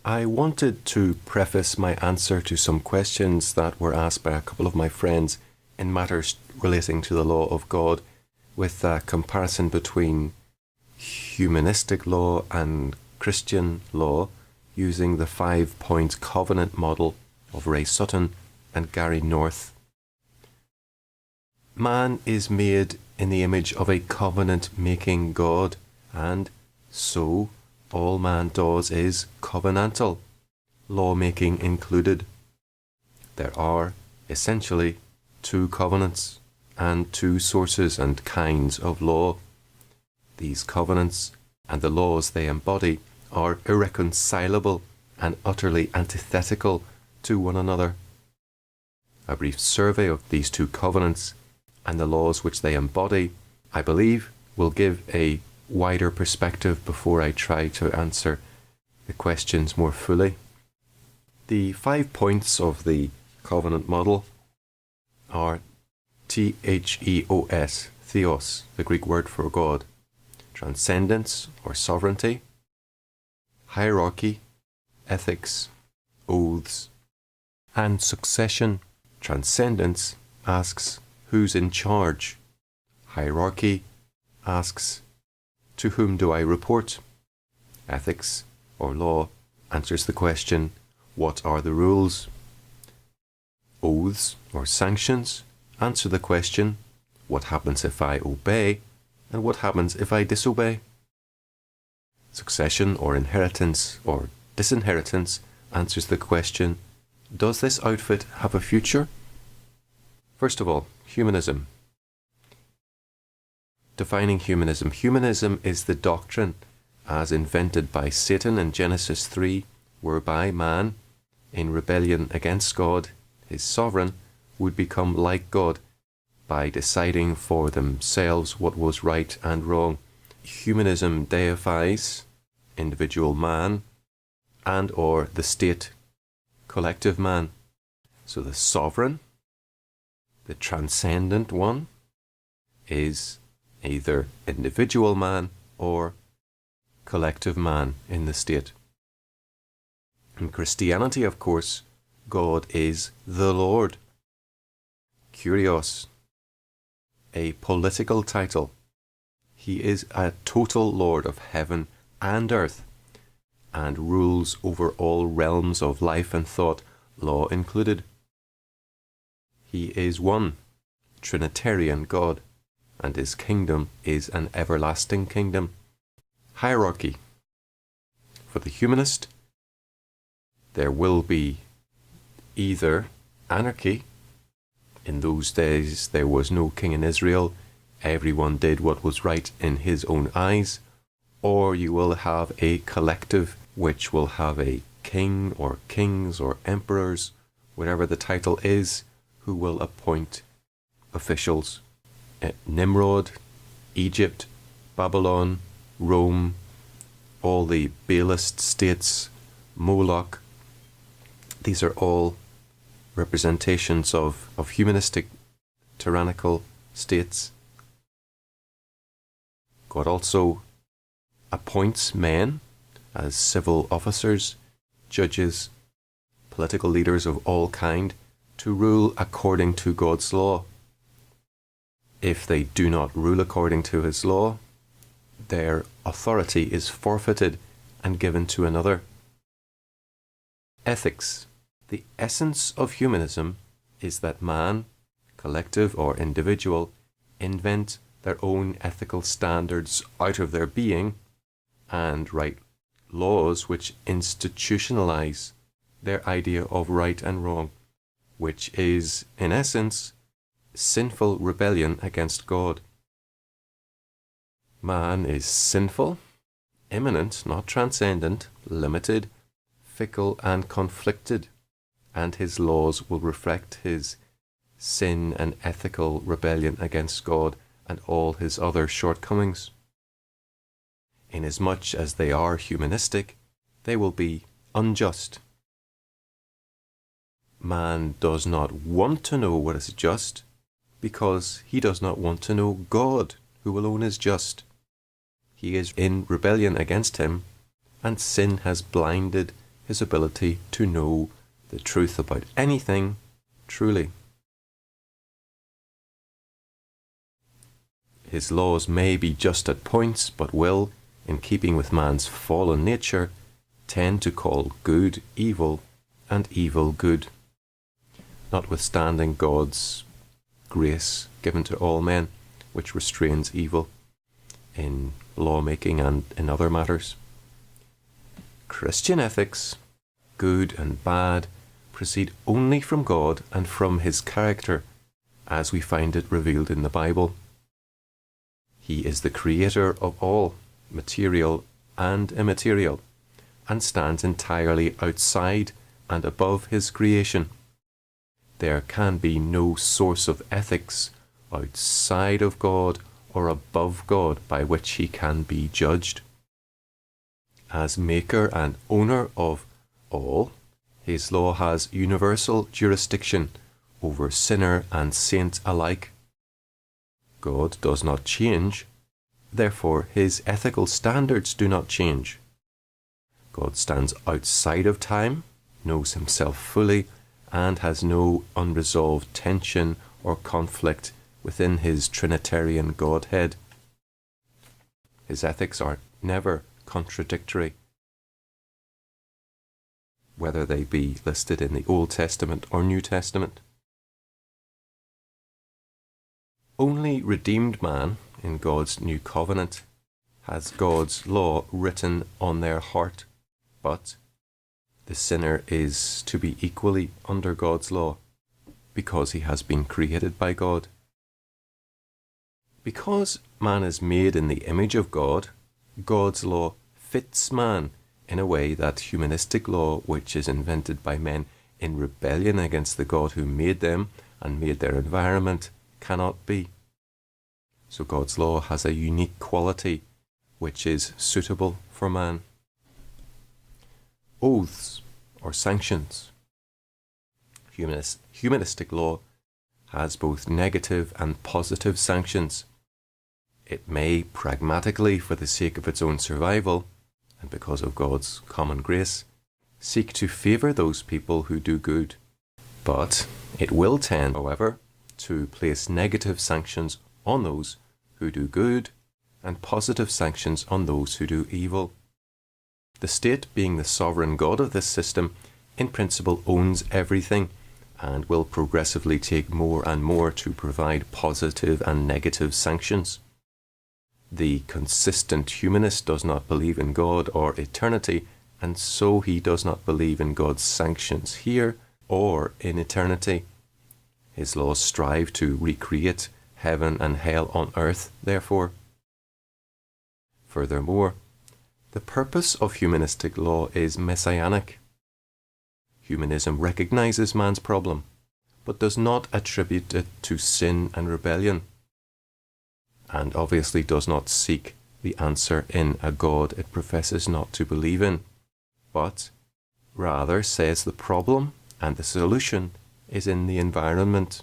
I wanted to preface my answer to some questions that were asked by a couple of my friends in matters relating to the law of God, with a comparison between humanistic law and Christian law using the 5-point covenant model of Ray Sutton and Gary North. Man is made in the image of a covenant-making God, and so all man does is covenantal, law-making included. There are, essentially, two covenants and two sources and kinds of law. These covenants and the laws they embody are irreconcilable and utterly antithetical to one another. A brief survey of these two covenants and the laws which they embody, I believe, will give a wider perspective before I try to answer the questions more fully. The 5 points of the covenant model are THEOS, theos, the Greek word for God, transcendence or sovereignty, hierarchy, ethics, oaths, and succession. Transcendence asks who's in charge. Hierarchy asks to whom do I report. Ethics or law answers the question, what are the rules? Oaths or sanctions answer the question, what happens if I obey and what happens if I disobey? Succession or inheritance or disinheritance answers the question, does this outfit have a future? First of all, humanism. Defining humanism. Humanism is the doctrine as invented by Satan in Genesis 3, whereby man, in rebellion against God, his sovereign, would become like God by deciding for themselves what was right and wrong. Humanism deifies individual man and or the state, collective man. So the sovereign, the transcendent one, is either individual man or collective man in the state. In Christianity, of course, God is the Lord. Kyrios, a political title. He is a total Lord of heaven and earth and rules over all realms of life and thought, law included. He is one, Trinitarian God, and his kingdom is an everlasting kingdom. Hierarchy. For the humanist, there will be either anarchy. In those days there was no king in Israel, everyone did what was right in his own eyes, or you will have a collective which will have a king or kings or emperors, whatever the title is, who will appoint officials. Nimrod, Egypt, Babylon, Rome, all the Baalist states, Moloch, these are all representations of humanistic, tyrannical states. God also appoints men as civil officers, judges, political leaders of all kind, to rule according to God's law. If they do not rule according to his law, their authority is forfeited and given to another. Ethics. The essence of humanism is that man, collective or individual, invent their own ethical standards out of their being and write laws which institutionalize their idea of right and wrong, which is, in essence, sinful rebellion against God. Man is sinful, immanent, not transcendent, limited, fickle and conflicted, and his laws will reflect his sin and ethical rebellion against God and all his other shortcomings. Inasmuch as they are humanistic, they will be unjust. Man does not want to know what is just, because he does not want to know God, who alone is just. He is in rebellion against him, and sin has blinded his ability to know the truth about anything truly. His laws may be just at points, but will, in keeping with man's fallen nature, tend to call good evil and evil good, notwithstanding God's grace given to all men, which restrains evil in lawmaking and in other matters. Christian ethics, good and bad, proceed only from God and from his character, as we find it revealed in the Bible. He is the creator of all, material and immaterial, and stands entirely outside and above his creation. There can be no source of ethics outside of God or above God by which he can be judged. As maker and owner of all, his law has universal jurisdiction over sinner and saint alike. God does not change, therefore his ethical standards do not change. God stands outside of time, knows himself fully, and has no unresolved tension or conflict within his Trinitarian Godhead. His ethics are never contradictory, whether they be listed in the Old Testament or New Testament. Only redeemed man in God's new covenant has God's law written on their heart, but the sinner is to be equally under God's law because he has been created by God. Because man is made in the image of God, God's law fits man in a way that humanistic law, which is invented by men in rebellion against the God who made them and made their environment, cannot be. So God's law has a unique quality which is suitable for man. Oaths or sanctions. Humanistic law has both negative and positive sanctions. It may pragmatically, for the sake of its own survival, and because of God's common grace, seek to favour those people who do good. But it will tend, however, to place negative sanctions on those who do good and positive sanctions on those who do evil. The state, being the sovereign God of this system, in principle owns everything and will progressively take more and more to provide positive and negative sanctions. The consistent humanist does not believe in God or eternity, and so he does not believe in God's sanctions here or in eternity. His laws strive to recreate heaven and hell on earth, therefore. Furthermore, the purpose of humanistic law is messianic. Humanism recognizes man's problem, but does not attribute it to sin and rebellion, and obviously does not seek the answer in a God it professes not to believe in, but rather says the problem and the solution is in the environment.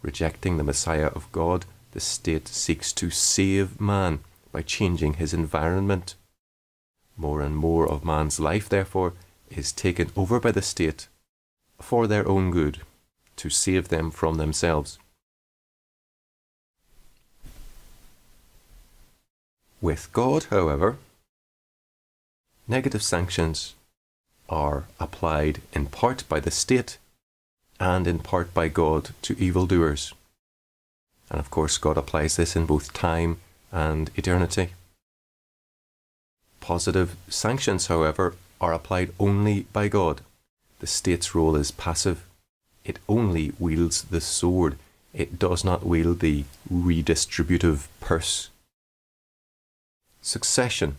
Rejecting the Messiah of God, the state seeks to save man by changing his environment. More and more of man's life, therefore, is taken over by the state for their own good, to save them from themselves. With God, however, negative sanctions are applied in part by the state and in part by God to evildoers. And of course, God applies this in both time and eternity. Positive sanctions, however, are applied only by God. The state's role is passive. It only wields the sword. It does not wield the redistributive purse. Succession.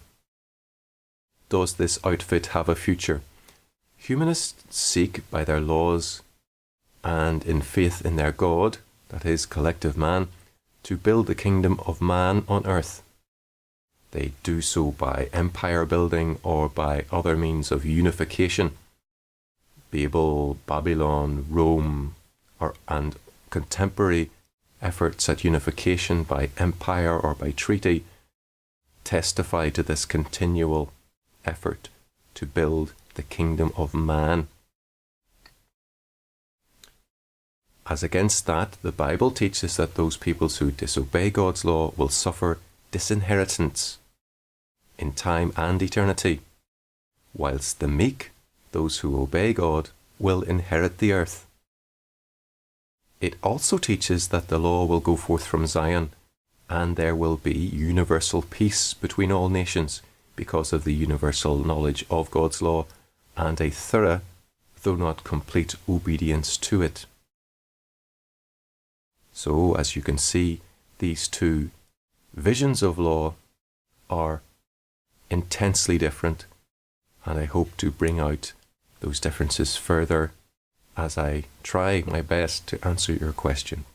Does this outfit have a future? Humanists seek by their laws and in faith in their God, that is, collective man, to build the kingdom of man on earth. They do so by empire building or by other means of unification. Babel, Babylon, Rome, and contemporary efforts at unification by empire or by treaty testify to this continual effort to build the kingdom of man. As against that, the Bible teaches that those peoples who disobey God's law will suffer disinheritance in time and eternity, whilst the meek, those who obey God, will inherit the earth. It also teaches that the law will go forth from Zion, and there will be universal peace between all nations because of the universal knowledge of God's law and a thorough, though not complete, obedience to it. So, as you can see, these two visions of law are intensely different, and I hope to bring out those differences further as I try my best to answer your question.